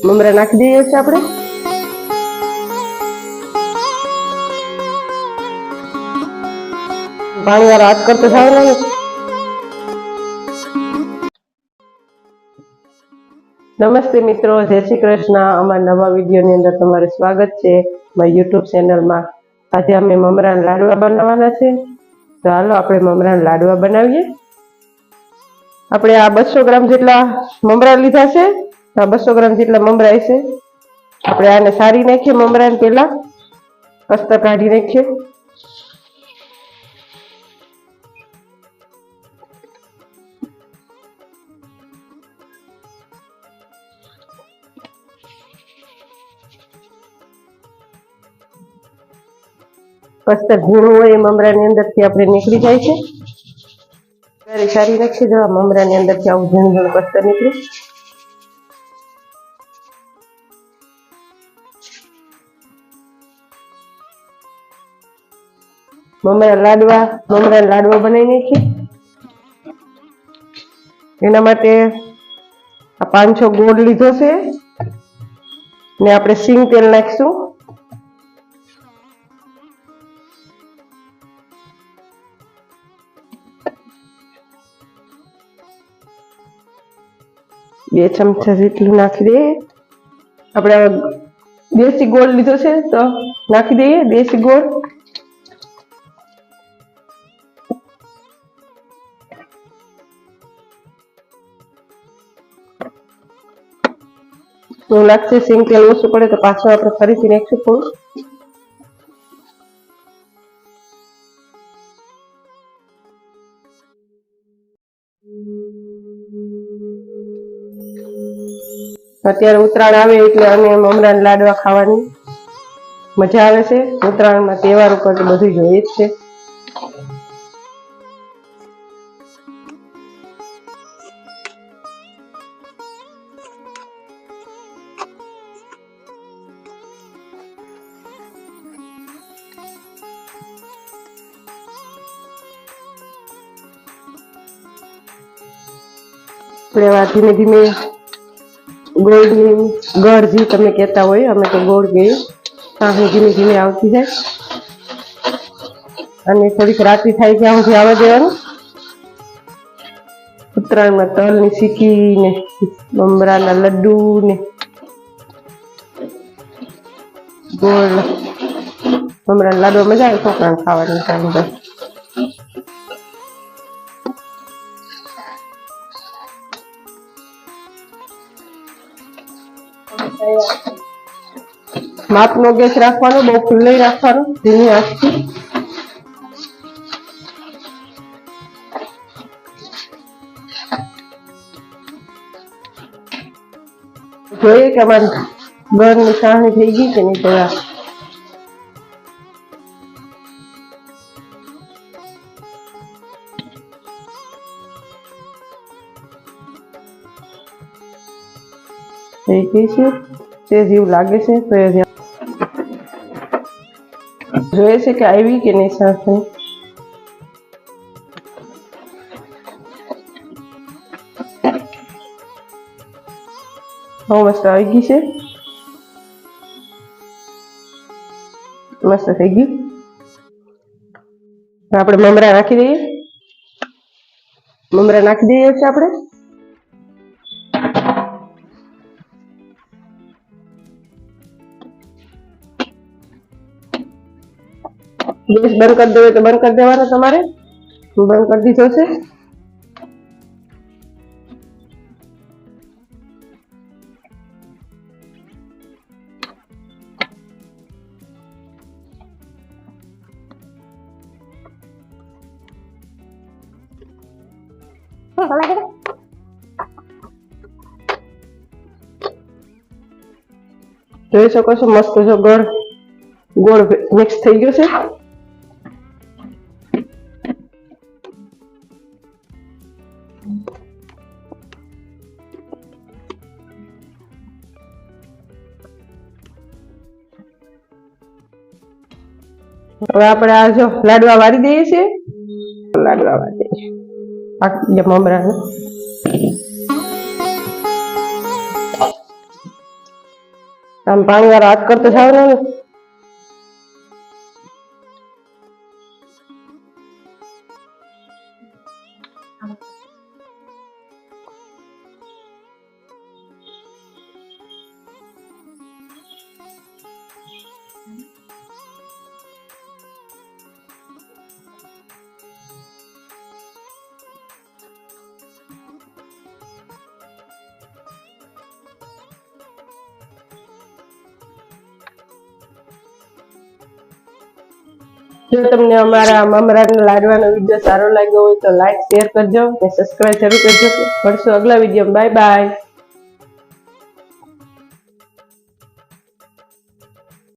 મમરા નાખી દઈએ છીએ આપણે. પાણી વાળા હાથ કરતો સાવ નહીં. નમસ્તે મિત્રો, જય શ્રી કૃષ્ણ. અમારા નવા વિડીયોની અંદર તમારું સ્વાગત છે મારી યુટ્યુબ ચેનલમાં. આજે અમે મમરાના લાડવા બનાવવાના છે, તો હાલો આપણે મમરાના લાડવા બનાવીએ. આપણે આ 200 ગ્રામ જેટલા મમરા લીધા છે. આ 200 ગ્રામ જેટલા મમરા છે. આપણે આને સારી નાખીએ. મમરાને પહેલા કસ્તર કાઢી નાખીએ. કસ્તર ઝીણું હોય એ મમરાની અંદરથી આપણે નીકળી જાય છે. સારી નાખીએ. જો મમરાની અંદરથી આવું ઝીણું ઝીણું કસ્તર નીકળે. મમરાના લાડવા બનાવી નાખીએ. એના માટે આ 500 ગોળ લીધો છે ને આપણે સિંગ તેલ નાખીશું. બે ચમચા જેટલું નાખી દઈએ. આપણે દેશી ગોળ લીધો છે તો નાખી દઈએ દેશી ગોળ. એવું લાગશે સિંગ તેલ ઓછું પડે તો પાછું આપણે ફરીથી નાખીશું થોડું. અત્યારે ઉત્તરાયણ આવે એટલે અમે મમરાના લાડવા ખાવાની મજા આવે છે. ઉત્તરાયણમાં તહેવાર ઉપર તો બધું જોઈએ જ છે. ધીમે ધીમે ગોળની ગળ જે તમે કહેતા હોય, અમે તો ગોળ કહીએ, ત્યાં ધીમે ધીમે આવતી જાય અને થોડીક રાતી થાય ત્યાં સુધી આવવા દેવાનું. ઉત્તરાયણમાં તલની સિક્કી ને મમરાના લડ્ડુ ને ગોળ મમરાના લાડવા મજા આવે છોકરાને ખાવાની ટાઈમ પર. માપનો ગેસ રાખવાનો, બહુ ફૂલ નહીં રાખવાનો, ધીમી આંચથી. જોઈએ કે અમારી ગળની સાહણી થઈ ગઈ કે નહીં. તૈયાર થઈ ગઈ છે. તે જેવું લાગે છે તો જોઈએ છે કે આવી કે નહીં સાથે. બહુ મસ્ત આવી ગઈ છે. મસ્ત થઈ ગયું. આપણે મમરા નાખી દઈએ. મમરા નાખી દઈએ છે આપણે. ગેસ બંધ કરી દેવો તો બંધ કરી દેવાનો તમારે. બંધ કરી દીધો છે. જોઈ શકો છો મસ્ત જો ગોળ મિક્સ થઈ ગયો છે. હવે આપણે આ જો લાડવા વાળી દઈએ છીએ. લાડવા વાળી દઈએ મમરાને. આમ પાણી વાળો હાથ કરતો થાવ ને. જો તમને અમારા મમરાના લાડવાનો વિડીયો સારો લાગ્યો હોય તો લાઈક શેર કરજો અને સબસ્ક્રાઇબ જરૂર કરજો. મળશું અગલા વિડીયો. Bye bye.